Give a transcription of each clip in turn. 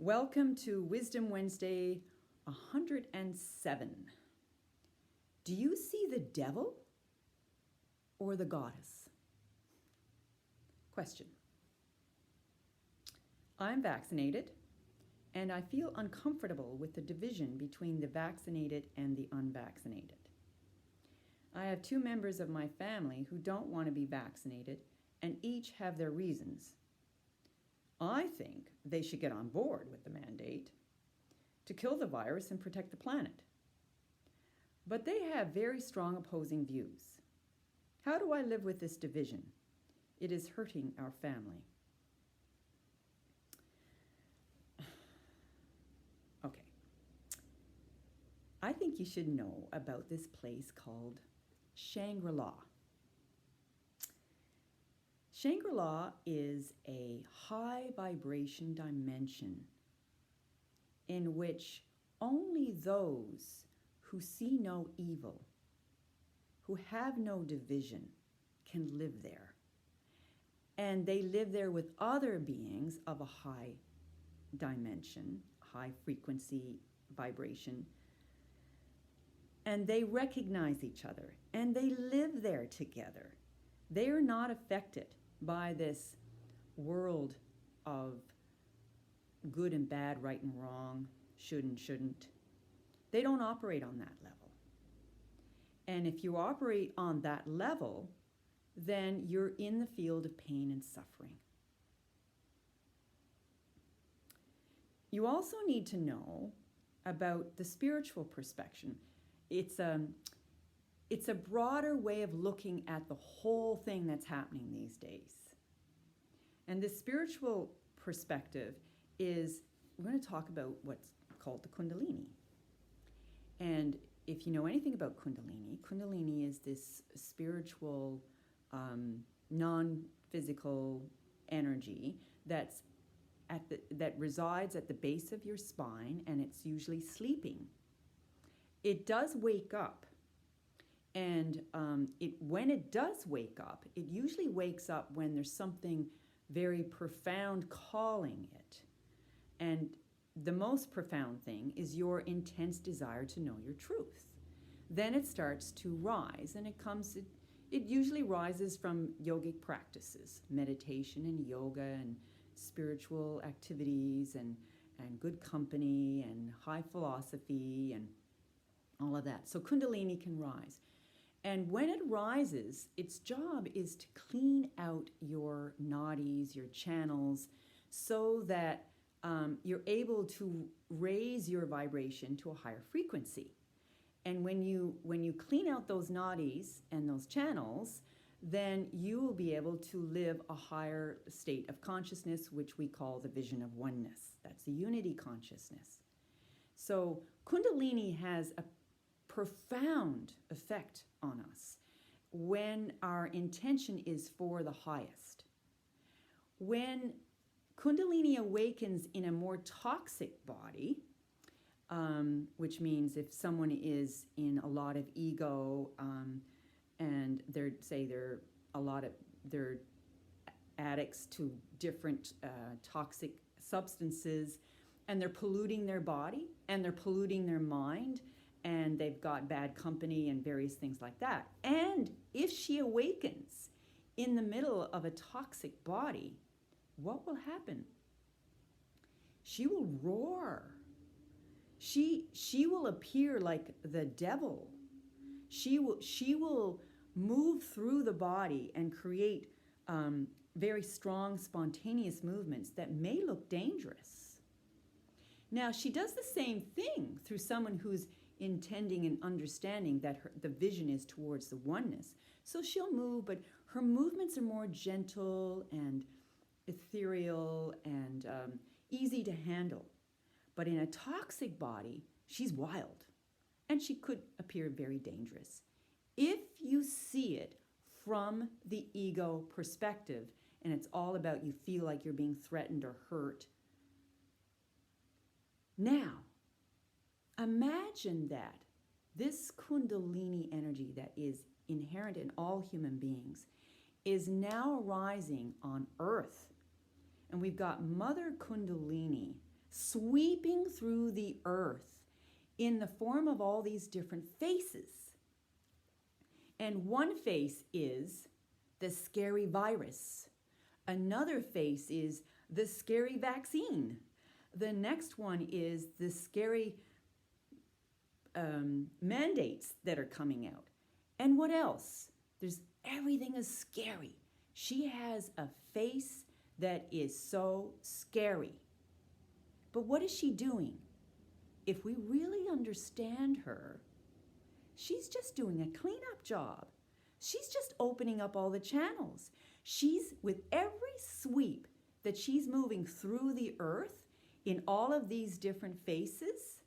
Welcome to Wisdom Wednesday 107. Do you see the devil or the goddess? Question. I'm vaccinated, and I feel uncomfortable with the division between the vaccinated and the unvaccinated. I have 2 members of my family who don't want to be vaccinated, and each have their reasons. I think they should get on board with the mandate to kill the virus and protect the planet. But they have very strong opposing views. How do I live with this division? It is hurting our family. Okay. I think you should know about this place called Shangri-la. Shangri-la is a high vibration dimension in which only those who see no evil, who have no division, can live there. And they live there with other beings of a high dimension, high frequency vibration. And they recognize each other and they live there together. They are not affected by this world of good and bad, right and wrong, should and shouldn't. They don't operate on that level. And if you operate on that level, then you're in the field of pain and suffering. You also need to know about the spiritual perspective. It's a broader way of looking at the whole thing that's happening these days. And this spiritual perspective is, we're going to talk about what's called the Kundalini. And if you know anything about Kundalini, Kundalini is this spiritual, non-physical energy that resides at the base of your spine, and it's usually sleeping. It does wake up. And when it does wake up, it usually wakes up when there's something very profound calling it. And the most profound thing is your intense desire to know your truth. Then it starts to rise, and it usually rises from yogic practices, meditation and yoga and spiritual activities and good company and high philosophy and all of that. So Kundalini can rise. And when it rises, its job is to clean out your nadis, your channels, so that you're able to raise your vibration to a higher frequency. And when you clean out those nadis and those channels, then you will be able to live a higher state of consciousness, which we call the vision of oneness. That's the unity consciousness. So Kundalini has a profound effect on us when our intention is for the highest. When Kundalini awakens in a more toxic body, which means if someone is in a lot of ego and they're addicts to different toxic substances, and they're polluting their body and they're polluting their mind, and they've got bad company and various things like that. And if she awakens in the middle of a toxic body, what will happen? She will roar. She will appear like the devil. She will move through the body and create very strong, spontaneous movements that may look dangerous. Now, she does the same thing through someone who's intending and understanding that the vision is towards the oneness. So she'll move, but her movements are more gentle and ethereal and easy to handle. But in a toxic body, she's wild, and she could appear very dangerous. If you see it from the ego perspective, and it's all about you feel like you're being threatened or hurt. Now, imagine that this Kundalini energy that is inherent in all human beings is now arising on Earth. And we've got Mother Kundalini sweeping through the earth in the form of all these different faces. And one face is the scary virus. Another face is the scary vaccine. The next one is the scary mandates that are coming out. And what else? Everything is scary. She has a face that is so scary. But what is she doing? If we really understand her, she's just doing a cleanup job. She's just opening up all the channels. She's, with every sweep that she's moving through the earth in all of these different faces,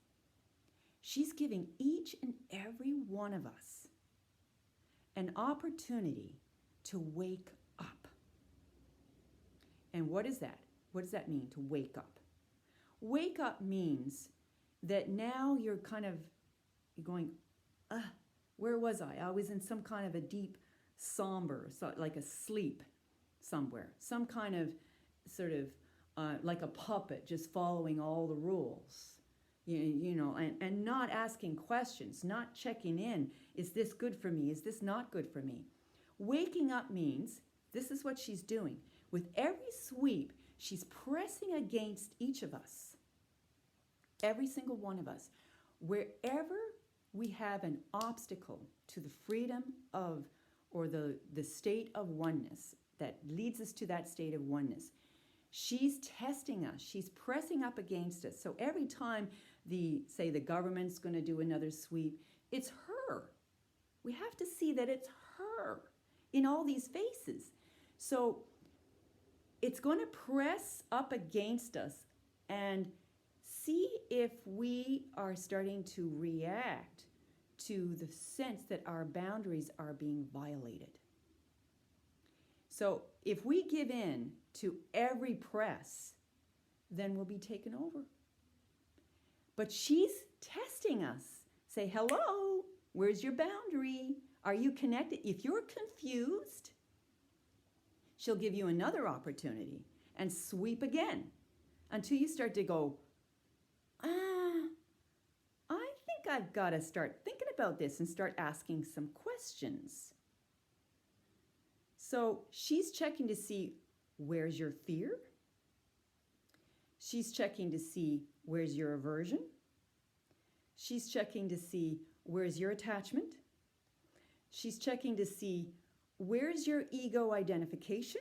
she's giving each and every one of us an opportunity to wake up. And what is that? What does that mean, to wake up? Wake up means that now you're going, where was I? I was in some kind of a deep somber, like a sleep somewhere, some kind of sort of like a puppet just following all the rules, and not asking questions, not checking in. Is this good for me? Is this not good for me? Waking up means, this is what she's doing. With every sweep, she's pressing against each of us, every single one of us. Wherever we have an obstacle to the freedom of, or the state of oneness that leads us to that state of oneness, she's testing us. She's pressing up against us. So every time the government's going to do another sweep, it's her. We have to see that it's her in all these faces. So it's going to press up against us and see if we are starting to react to the sense that our boundaries are being violated. So if we give in to every press, then we'll be taken over. But she's testing us. Say, hello, where's your boundary? Are you connected? If you're confused, she'll give you another opportunity and sweep again until you start to go, I think I've got to start thinking about this and start asking some questions. So she's checking to see, where's your fear? She's checking to see, where's your aversion? She's checking to see, where's your attachment? She's checking to see, where's your ego identification?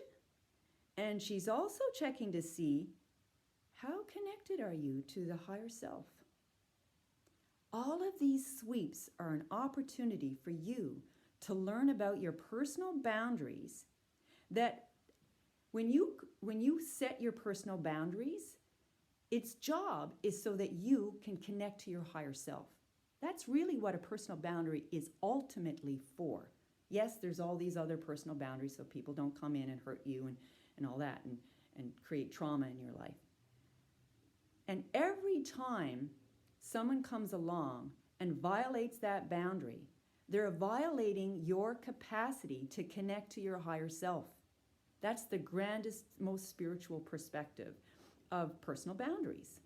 And she's also checking to see, how connected are you to the higher self? All of these sweeps are an opportunity for you to learn about your personal boundaries, that when you set your personal boundaries, its job is so that you can connect to your higher self. That's really what a personal boundary is ultimately for. Yes, there's all these other personal boundaries so people don't come in and hurt you and all that and create trauma in your life. And every time someone comes along and violates that boundary, they're violating your capacity to connect to your higher self. That's the grandest, most spiritual perspective of personal boundaries.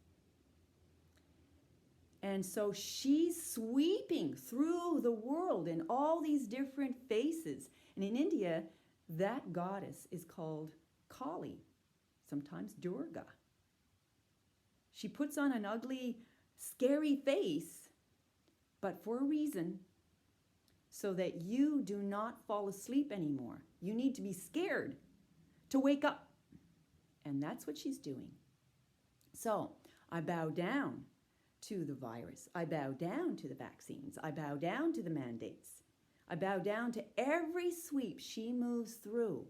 And so she's sweeping through the world in all these different faces. And in India, that goddess is called Kali, sometimes Durga. She puts on an ugly, scary face, but for a reason, so that you do not fall asleep anymore. You need to be scared to wake up. And that's what she's doing. So I bow down to the virus. I bow down to the vaccines. I bow down to the mandates. I bow down to every sweep she moves through.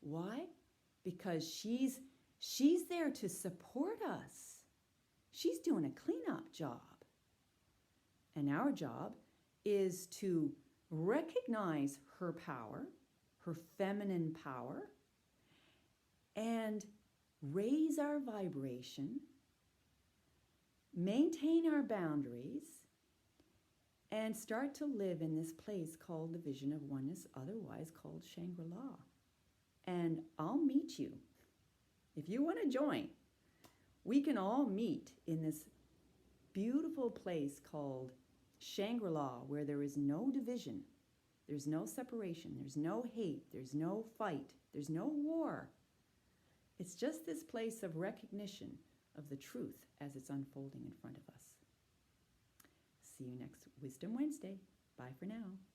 Why? Because she's there to support us. She's doing a cleanup job. And our job is to recognize her power, her feminine power, and raise our vibration, maintain our boundaries, and start to live in this place called the Vision of Oneness, otherwise called Shangri-la. And I'll meet you. If you want to join, we can all meet in this beautiful place called Shangri-la, where there is no division, there's no separation, there's no hate, there's no fight, there's no war. It's just this place of recognition of the truth as it's unfolding in front of us. See you next Wisdom Wednesday. Bye for now.